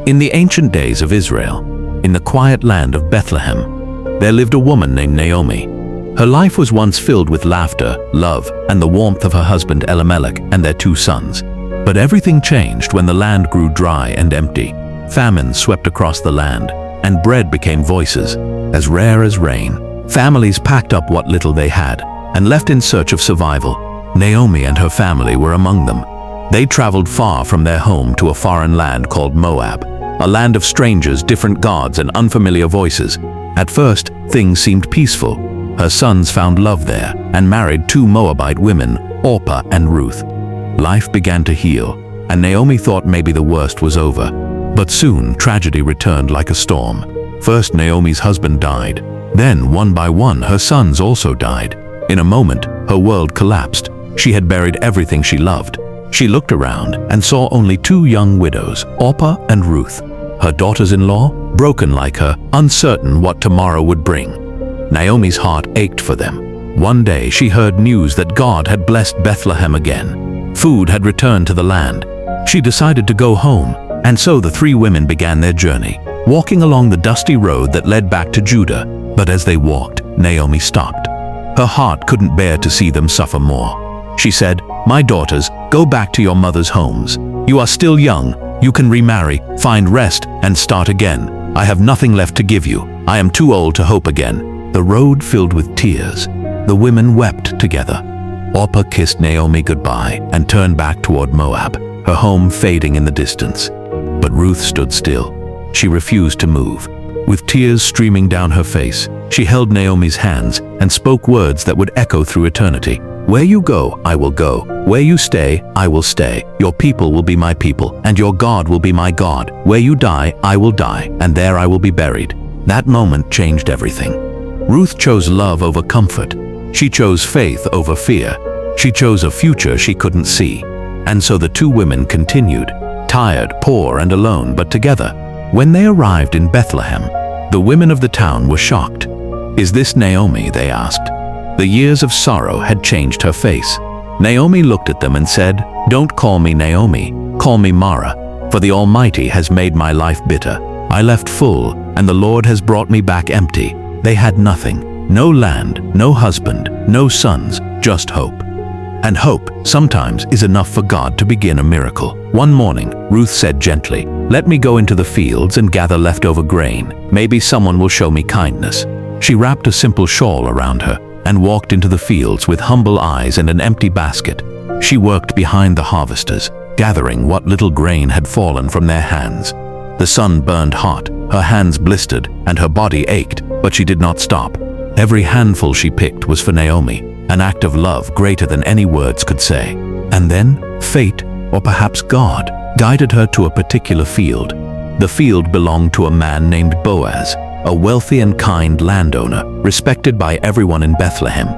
In the ancient days of Israel, in the quiet land of Bethlehem, there lived a woman named Naomi. Her life was once filled with laughter, love, and the warmth of her husband Elimelech and their 2 sons. But everything changed when the land grew dry and empty. Famine swept across the land, and bread became voices, as rare as rain. Families packed up what little they had and left in search of survival. Naomi and her family were among them. They traveled far from their home to a foreign land called Moab, a land of strangers, different gods, and unfamiliar voices. At first, things seemed peaceful. Her sons found love there and married 2 Moabite women, Orpah and Ruth. Life began to heal, and Naomi thought maybe the worst was over. But soon, tragedy returned like a storm. First, Naomi's husband died. Then, one by one, her sons also died. In a moment, her world collapsed. She had buried everything she loved. She looked around and saw only 2 young widows, Orpah and Ruth. Her daughters-in-law, broken like her, uncertain what tomorrow would bring. Naomi's heart ached for them. One day she heard news that God had blessed Bethlehem again. Food had returned to the land. She decided to go home, and so the 3 women began their journey, walking along the dusty road that led back to Judah. But as they walked, Naomi stopped. Her heart couldn't bear to see them suffer more. She said, "My daughters, go back to your mother's homes. You are still young. You can remarry, find rest, and start again. I have nothing left to give you. I am too old to hope again." The road filled with tears. The women wept together. Orpah kissed Naomi goodbye and turned back toward Moab, her home fading in the distance. But Ruth stood still. She refused to move. With tears streaming down her face, she held Naomi's hands and spoke words that would echo through eternity. "Where you go, I will go. Where you stay, I will stay. Your people will be my people, and your God will be my God. Where you die, I will die, and there I will be buried." That moment changed everything. Ruth chose love over comfort. She chose faith over fear. She chose a future she couldn't see. And so the 2 women continued, tired, poor, and alone, but together. When they arrived in Bethlehem, the women of the town were shocked. "Is this Naomi?" they asked. The years of sorrow had changed her face. Naomi looked at them and said, "Don't call me Naomi, call me Mara, for the Almighty has made my life bitter. I left full, and the Lord has brought me back empty." They had nothing, no land, no husband, no sons, just hope. And hope sometimes is enough for God to begin a miracle. One morning, Ruth said gently, "Let me go into the fields and gather leftover grain. Maybe someone will show me kindness." She wrapped a simple shawl around her and walked into the fields with humble eyes and an empty basket. She worked behind the harvesters, gathering what little grain had fallen from their hands. The sun burned hot, her hands blistered, and her body ached, but she did not stop. Every handful she picked was for Naomi, an act of love greater than any words could say. And then, fate, or perhaps God, guided her to a particular field. The field belonged to a man named Boaz, a wealthy and kind landowner, respected by everyone in Bethlehem.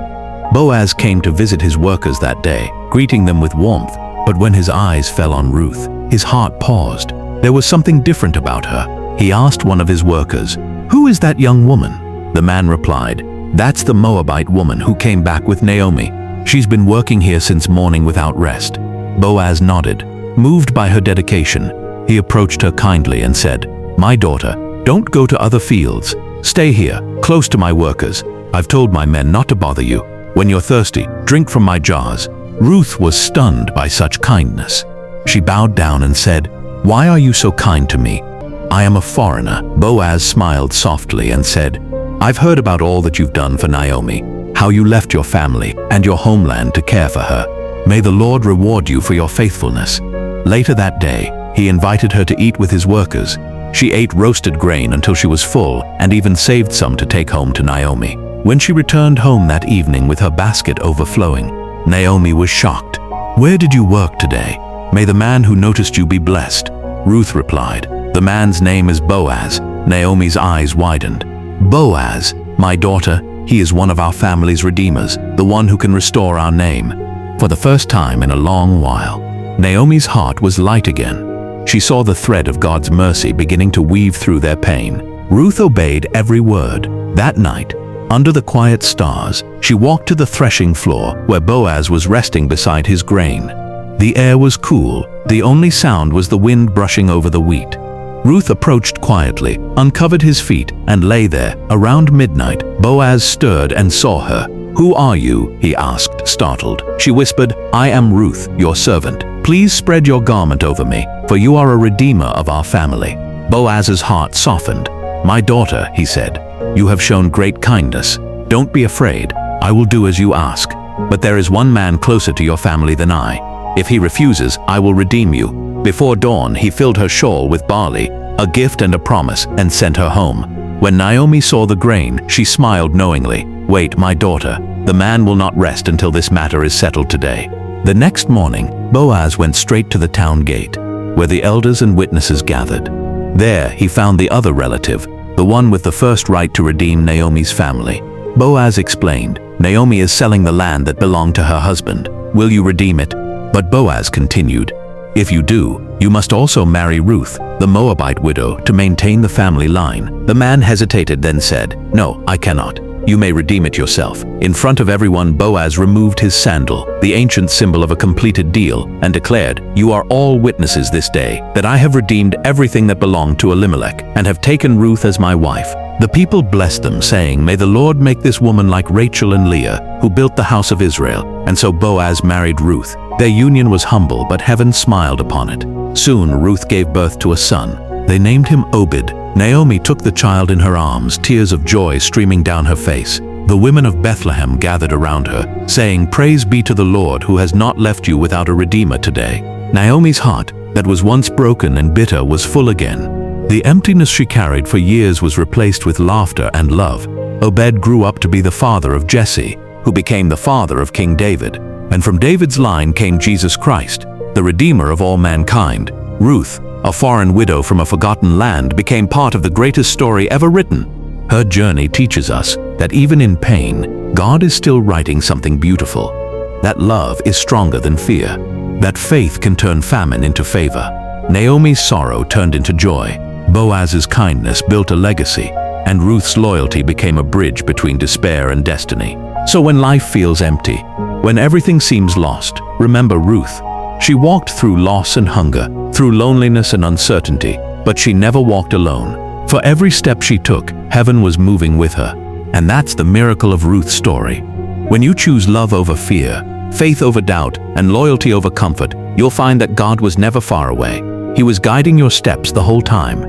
Boaz came to visit his workers that day, greeting them with warmth, but when his eyes fell on Ruth, his heart paused. There was something different about her. He asked one of his workers, "Who is that young woman?" The man replied, "That's the Moabite woman who came back with Naomi. She's been working here since morning without rest." Boaz nodded. Moved by her dedication, he approached her kindly and said, "My daughter, don't go to other fields. Stay here, close to my workers. I've told my men not to bother you. When you're thirsty, drink from my jars." Ruth was stunned by such kindness. She bowed down and said, "Why are you so kind to me? I am a foreigner." Boaz smiled softly and said, "I've heard about all that you've done for Naomi, how you left your family and your homeland to care for her. May the Lord reward you for your faithfulness." Later that day, he invited her to eat with his workers. She ate roasted grain until she was full and even saved some to take home to Naomi. When she returned home that evening with her basket overflowing, Naomi was shocked. "Where did you work today? May the man who noticed you be blessed." Ruth replied, "The man's name is Boaz." Naomi's eyes widened. "Boaz, my daughter, he is one of our family's redeemers, the one who can restore our name." For the first time in a long while, Naomi's heart was light again. She saw the thread of God's mercy beginning to weave through their pain. Ruth obeyed every word. That night, under the quiet stars, she walked to the threshing floor where Boaz was resting beside his grain. The air was cool. The only sound was the wind brushing over the wheat. Ruth approached quietly, uncovered his feet, and lay there. Around midnight, Boaz stirred and saw her. "Who are you?" he asked, startled. She whispered, "I am Ruth, your servant. Please spread your garment over me, for you are a redeemer of our family." Boaz's heart softened. "My daughter," he said, "you have shown great kindness. Don't be afraid. I will do as you ask. But there is one man closer to your family than I. If he refuses, I will redeem you." Before dawn, he filled her shawl with barley, a gift and a promise, and sent her home. When Naomi saw the grain, she smiled knowingly. "Wait, my daughter. The man will not rest until this matter is settled today." The next morning, Boaz went straight to the town gate, where the elders and witnesses gathered. There, he found the other relative, the one with the first right to redeem Naomi's family. Boaz explained, "Naomi is selling the land that belonged to her husband. Will you redeem it?" But Boaz continued, "If you do, you must also marry Ruth, the Moabite widow, to maintain the family line." The man hesitated, then said, "No, I cannot. You may redeem it yourself." In front of everyone, Boaz removed his sandal, the ancient symbol of a completed deal, and declared, "You are all witnesses this day that I have redeemed everything that belonged to Elimelech, and have taken Ruth as my wife." The people blessed them, saying, "May the Lord make this woman like Rachel and Leah, who built the house of Israel." And so Boaz married Ruth. Their union was humble, but heaven smiled upon it. Soon Ruth gave birth to a son. They named him Obed. Naomi took the child in her arms, tears of joy streaming down her face. The women of Bethlehem gathered around her, saying, "Praise be to the Lord, who has not left you without a redeemer today." Naomi's heart, that was once broken and bitter, was full again. The emptiness she carried for years was replaced with laughter and love. Obed grew up to be the father of Jesse, who became the father of King David. And from David's line came Jesus Christ, the Redeemer of all mankind. Ruth, a foreign widow from a forgotten land, became part of the greatest story ever written. Her journey teaches us that even in pain, God is still writing something beautiful. That love is stronger than fear. That faith can turn famine into favor. Naomi's sorrow turned into joy. Boaz's kindness built a legacy, and Ruth's loyalty became a bridge between despair and destiny. So when life feels empty, when everything seems lost, remember Ruth. She walked through loss and hunger, through loneliness and uncertainty, but she never walked alone. For every step she took, heaven was moving with her. And that's the miracle of Ruth's story. When you choose love over fear, faith over doubt, and loyalty over comfort, you'll find that God was never far away. He was guiding your steps the whole time.